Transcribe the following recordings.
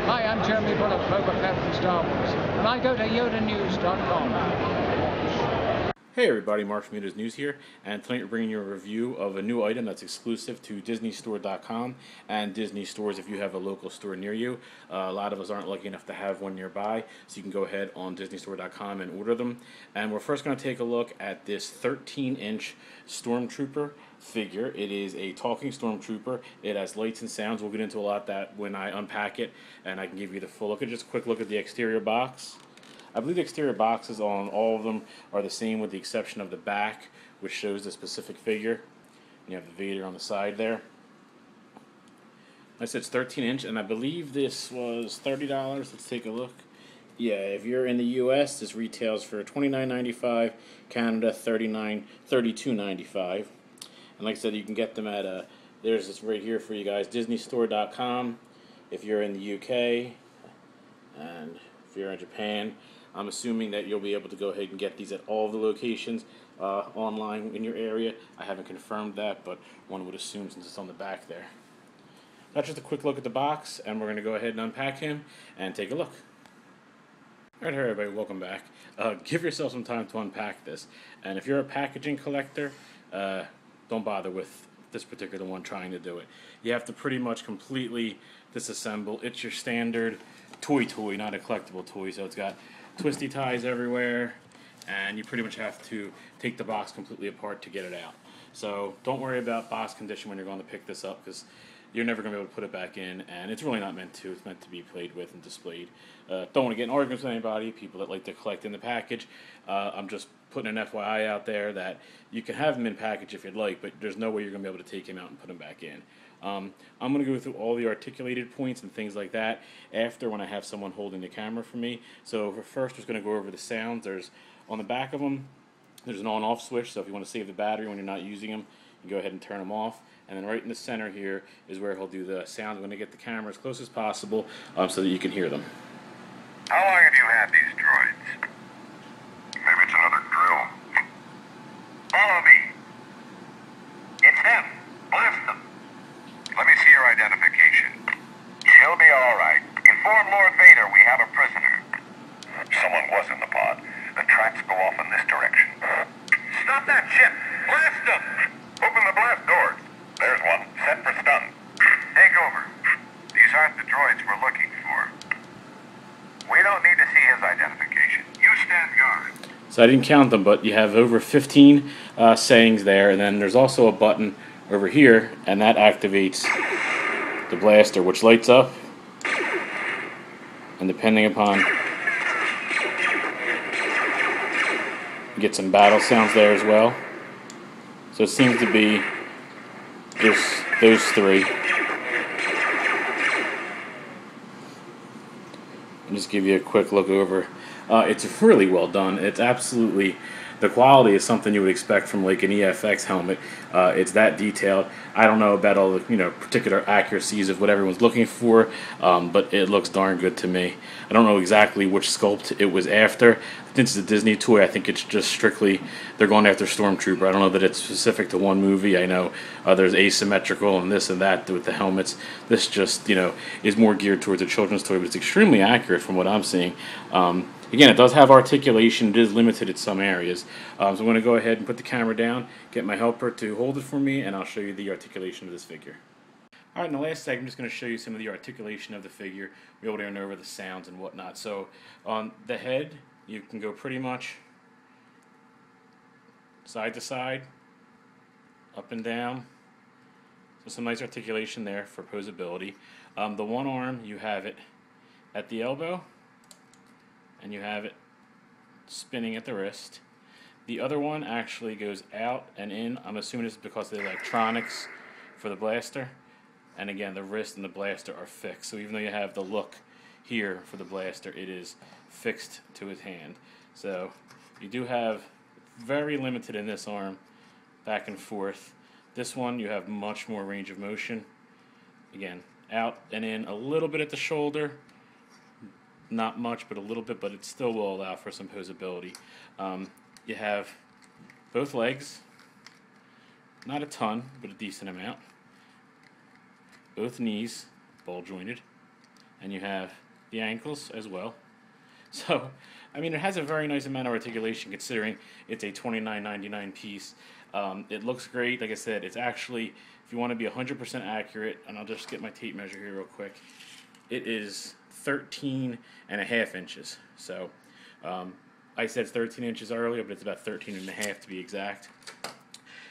Hi, I'm Jeremy Bullock, Boba Fett from Star Wars, and I go to yodanews.com. Hey everybody, Mark from Yoda's News here, and tonight we're bringing you a review of a new item that's exclusive to DisneyStore.com and Disney stores if you have a local store near you. A lot of us aren't lucky enough to have one nearby, so you can go ahead on DisneyStore.com and order them. And we're first going to take a look at this 13-inch Stormtrooper figure. It is a talking Stormtrooper. It has lights and sounds. We'll get into a lot of that when I unpack it, and I can give you the full look. Just a quick look at the exterior box. I believe the exterior boxes on all of them are the same with the exception of the back, which shows the specific figure. You have the Vader on the side there. Like I said, it's 13-inch, and I believe this was $30. Let's take a look. Yeah, if you're in the U.S., this retails for $29.95, Canada $32.95. And like I said, you can get them at, there's this right here for you guys, DisneyStore.com if you're in the U.K., and if you're in Japan. I'm assuming that you'll be able to go ahead and get these at all of the locations online in your area. I haven't confirmed that, but one would assume since it's on the back there. That's just a quick look at the box, and we're going to go ahead and unpack him and take a look. Alright, everybody, welcome back. Give yourself some time to unpack this. And if you're a packaging collector, don't bother with this particular one trying to do it. You have to pretty much completely disassemble. It's your standard toy, not a collectible toy, so it's got twisty ties everywhere, and you pretty much have to take the box completely apart to get it out. So don't worry about box condition when you're going to pick this up, because you're never going to be able to put it back in, and it's really not meant to. It's meant to be played with and displayed. Don't want to get in arguments with anybody, people that like to collect in the package. I'm just putting an FYI out there that you can have them in package if you'd like, but there's no way you're going to be able to take him out and put him back in. I'm going to go through all the articulated points and things like that after when I have someone holding the camera for me. So first, we're going to go over the sounds. There's on the back of them, there's an on-off switch, so if you want to save the battery when you're not using them, you go ahead and turn them off. And then right in the center here is where he'll do the sound. I'm going to get the camera as close as possible so that you can hear them. How long have you had these droids? Maybe it's another drill. Follow me. It's him. Blast them. Let me see your identification. She'll be all right. Inform Lord Vader we have a prisoner. Someone was in the pod. The tracks go off in this direction. Stop that ship! Blast them! Open the blast doors. There's one. Set for stun. Take over. These aren't the droids we're looking for. We don't need to see his identification. You stand guard. So I didn't count them, but you have over 15 sayings there, and then there's also a button over here, and that activates the blaster, which lights up, and depending upon, you get some battle sounds there as well. So it seems to be just those three. I'll just give you a quick look over. It's really well done. It's absolutely, the quality is something you would expect from like an EFX helmet. It's that detailed. I don't know about all the particular accuracies of what everyone's looking for, but it looks darn good to me. I don't know exactly which sculpt it was after. Since it's a Disney toy, I think it's just strictly they're going after Stormtrooper. I don't know that it's specific to one movie. I know there's asymmetrical and this and that with the helmets. This just is more geared towards a children's toy, but it's extremely accurate from what I'm seeing. Again, it does have articulation. It is limited in some areas. So I'm going to go ahead and put the camera down, get my helper to hold it for me, and I'll show you the articulation of this figure. Alright, in the last segment, I'm just going to show you some of the articulation of the figure. We'll be able to go over the sounds and whatnot. So on the head, you can go pretty much side to side, up and down. So some nice articulation there for posability. The one arm, you have it at the elbow, and you have it spinning at the wrist. The other one actually goes out and in. I'm assuming it's because of the electronics for the blaster. And again, the wrist and the blaster are fixed. So even though you have the look here for the blaster, it is fixed to his hand. So you do have very limited in this arm, back and forth. This one, you have much more range of motion. Again, out and in a little bit at the shoulder. Not much, but a little bit, but it still will allow for some posability. You have both legs, not a ton, but a decent amount. Both knees, ball jointed. and you have the ankles as well. So, I mean, it has a very nice amount of articulation considering it's a $29.99 piece. It looks great. Like I said, it's actually, if you want to be 100% accurate, and I'll just get my tape measure here real quick, it is 13.5 inches. So, I said 13 inches earlier, but it's about 13.5 to be exact.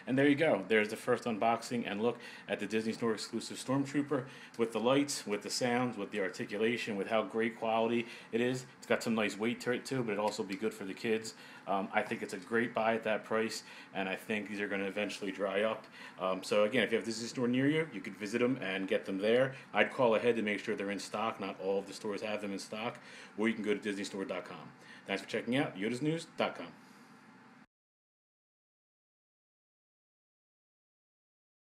And there you go. There's the first unboxing and look at the Disney Store exclusive Stormtrooper with the lights, with the sounds, with the articulation, with how great quality it is. It's got some nice weight to it too, but it'll also be good for the kids. I think it's a great buy at that price, and I think these are going to eventually dry up. So again, if you have a Disney Store near you, you could visit them and get them there. I'd call ahead to make sure they're in stock. Not all of the stores have them in stock. Or you can go to DisneyStore.com. Thanks for checking out YodasNews.com.